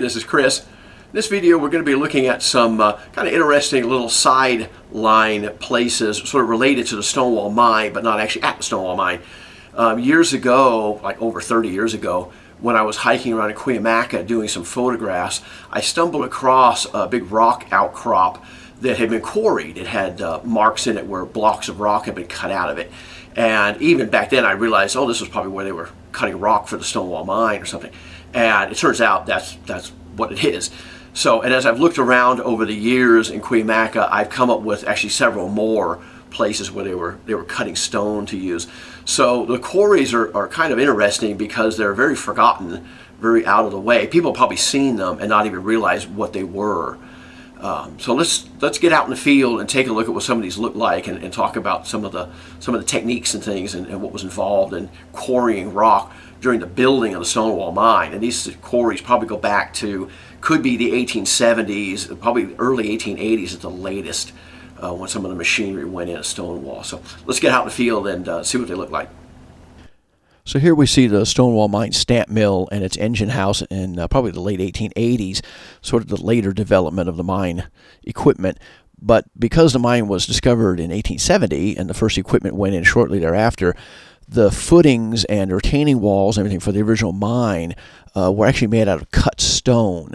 this is Chris. In this video we're going to be looking at some kind of interesting little sideline places sort of related to the Stonewall Mine, but not actually at the Stonewall Mine. Years ago, like over 30 years ago, when I was hiking around in Cuyamaca doing some photographs, I stumbled across a big rock outcrop that had been quarried. It had marks in it where blocks of rock had been cut out of it. And even back then I realized, oh, this was probably where they were cutting rock for the Stonewall Mine or something. And it turns out that's what it is. So, and as I've looked around over the years in Cuyamaca, I've come up with actually several more places where they were cutting stone to use. So the quarries are kind of interesting because they're very forgotten, very out of the way. People have probably seen them and not even realize what they were. So let's get out in the field and take a look at what some of these look like and talk about some of the techniques and things and what was involved in quarrying rock during the building of the Stonewall Mine. And these quarries probably go back to, could be the 1870s, probably early 1880s at the latest, when some of the machinery went in at Stonewall. So let's get out in the field and see what they look like. So here we see the Stonewall Mine stamp mill and its engine house in probably the late 1880s, sort of the later development of the mine equipment. But because the mine was discovered in 1870 and the first equipment went in shortly thereafter, the footings and retaining walls and everything for the original mine were actually made out of cut stone.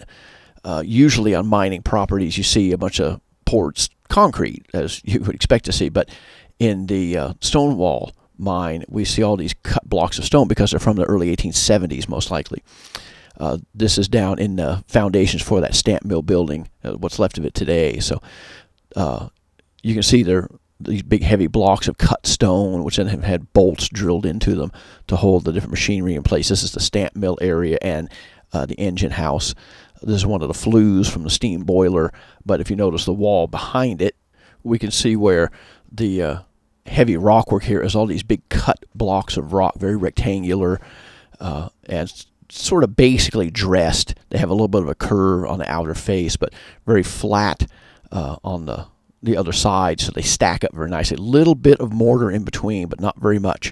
Usually on mining properties you see a bunch of poured concrete, as you would expect to see, but in the Stonewall Mine we see all these cut blocks of stone because they're from the early 1870s most likely. This is down in the foundations for that stamp mill building, what's left of it today. So you can see there these big heavy blocks of cut stone, which then have had bolts drilled into them to hold the different machinery in place. This is the stamp mill area and the engine house. This is one of the flues from the steam boiler, but if you notice the wall behind it, we can see where the heavy rock work here is all these big cut blocks of rock, very rectangular and sort of basically dressed. They have a little bit of a curve on the outer face, but very flat on the other side, so they stack up very nicely. A little bit of mortar in between, but not very much.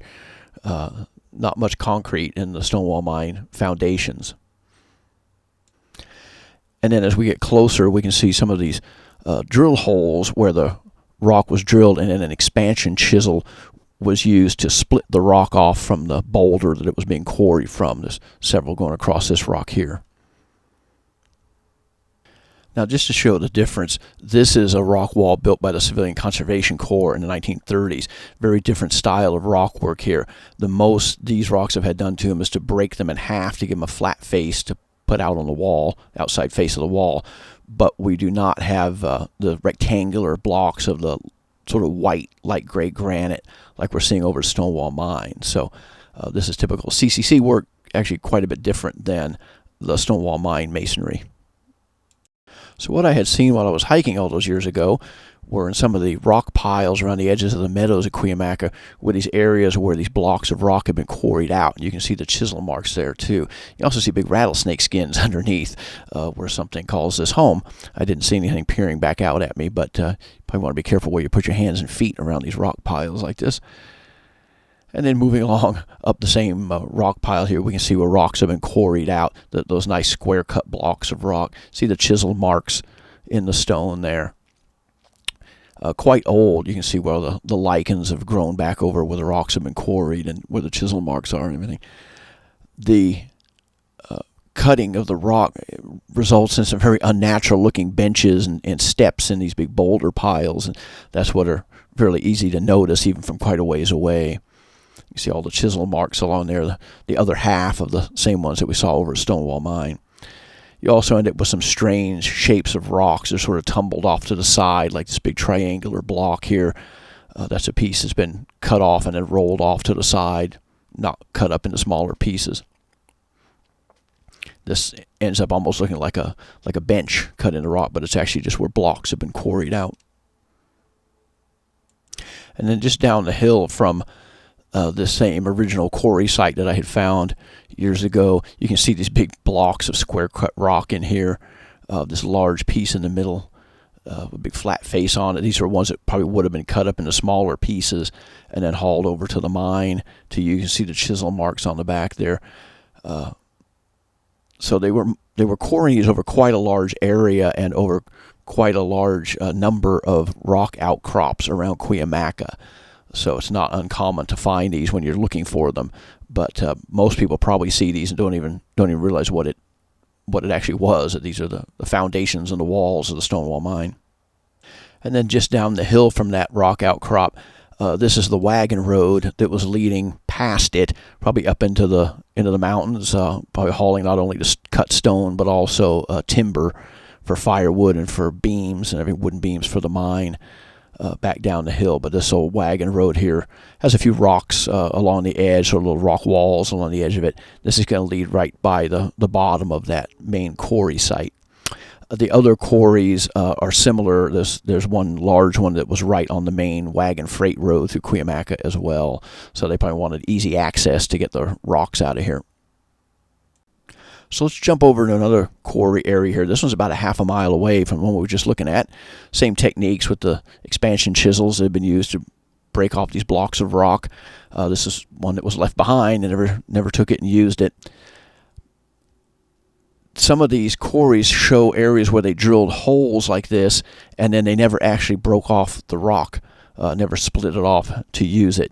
Not much concrete in the Stonewall Mine foundations. And then as we get closer, we can see some of these drill holes where the rock was drilled, and then an expansion chisel was used to split the rock off from the boulder that it was being quarried from. There's several going across this rock here. Now, just to show the difference, this is a rock wall built by the Civilian Conservation Corps in the 1930s. Very different style of rock work here. The most these rocks have had done to them is to break them in half to give them a flat face to put out on the wall, outside face of the wall. But we do not have the rectangular blocks of the sort of white, light gray granite like we're seeing over at Stonewall Mine. So this is typical CCC work, actually quite a bit different than the Stonewall Mine masonry. So what I had seen while I was hiking all those years ago were in some of the rock piles around the edges of the meadows of Cuyamaca were these areas where these blocks of rock have been quarried out. You can see the chisel marks there too. You also see big rattlesnake skins underneath where something calls this home. I didn't see anything peering back out at me, but you probably want to be careful where you put your hands and feet around these rock piles like this. And then moving along up the same rock pile here, we can see where rocks have been quarried out, those nice square cut blocks of rock. See the chisel marks in the stone there. Quite old. You can see where the lichens have grown back over where the rocks have been quarried and where the chisel marks are and everything. The cutting of the rock results in some very unnatural looking benches and steps in these big boulder piles, and that's what are fairly easy to notice even from quite a ways away. You see all the chisel marks along there, the other half of the same ones that we saw over at Stonewall Mine. You also end up with some strange shapes of rocks that are sort of tumbled off to the side, like this big triangular block here. That's a piece that's been cut off and then rolled off to the side, not cut up into smaller pieces. This ends up almost looking like a bench cut in the rock, but it's actually just where blocks have been quarried out. And then just down the hill from this same original quarry site that I had found years ago, you can see these big blocks of square cut rock in here. This large piece in the middle, a big flat face on it. These are ones that probably would have been cut up into smaller pieces and then hauled over to the mine to use. You can see the chisel marks on the back there. So they were they were quarrying these over quite a large area and over quite a large number of rock outcrops around Cuyamaca. So it's not uncommon to find these when you're looking for them. But most people probably see these and don't even realize what it actually was. That these are the foundations and the walls of the Stonewall Mine. And then just down the hill from that rock outcrop, this is the wagon road that was leading past it, probably up into the mountains, probably hauling not only to cut stone but also timber for firewood and for beams and wooden beams for the mine back down the hill. But this old wagon road here has a few rocks along the edge, sort of little rock walls along the edge of it. This is going to lead right by the bottom of that main quarry site. The other quarries are similar. There's one large one that was right on the main wagon freight road through Cuyamaca as well. So they probably wanted easy access to get the rocks out of here. So let's jump over to another quarry area here. This one's about a half a mile away from the one we were just looking at. Same techniques with the expansion chisels that have been used to break off these blocks of rock. This is one that was left behind and never took it and used it. Some of these quarries show areas where they drilled holes like this, and then they never actually broke off the rock, never split it off to use it.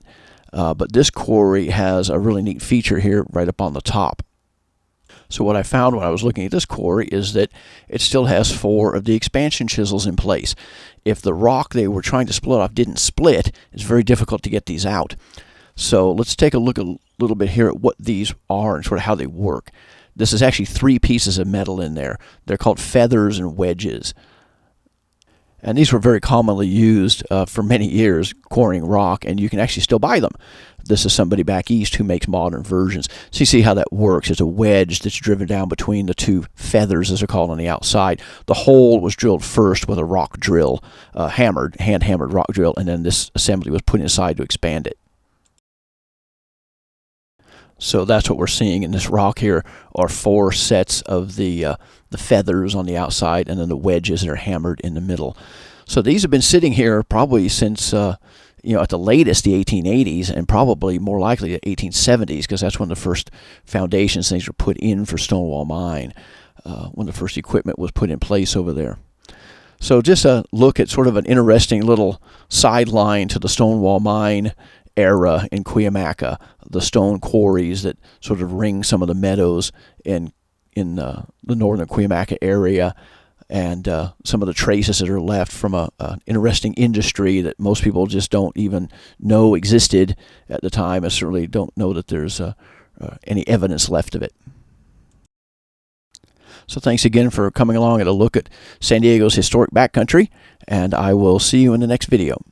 But this quarry has a really neat feature here right up on the top. So what I found when I was looking at this quarry is that it still has 4 of the expansion chisels in place. If the rock they were trying to split off didn't split, it's very difficult to get these out. So let's take a look a little bit here at what these are and sort of how they work. This is actually 3 pieces of metal in there. They're called feathers and wedges. And these were very commonly used for many years, quarrying rock, and you can actually still buy them. This is somebody back east who makes modern versions. So you see how that works. It's a wedge that's driven down between the 2 feathers, as they're called, on the outside. The hole was drilled first with a rock drill, hand-hammered rock drill, and then this assembly was put inside to expand it. So that's what we're seeing in this rock here are 4 sets of the feathers on the outside and then the wedges that are hammered in the middle. So these have been sitting here probably since, at the latest, the 1880s, and probably more likely the 1870s, because that's when the first foundations things were put in for Stonewall Mine, when the first equipment was put in place over there. So just a look at sort of an interesting little sideline to the Stonewall Mine era in Cuyamaca, the stone quarries that sort of ring some of the meadows in the northern Cuyamaca area, and some of the traces that are left from an interesting industry that most people just don't even know existed at the time, and certainly don't know that there's any evidence left of it. So thanks again for coming along at a look at San Diego's historic backcountry, and I will see you in the next video.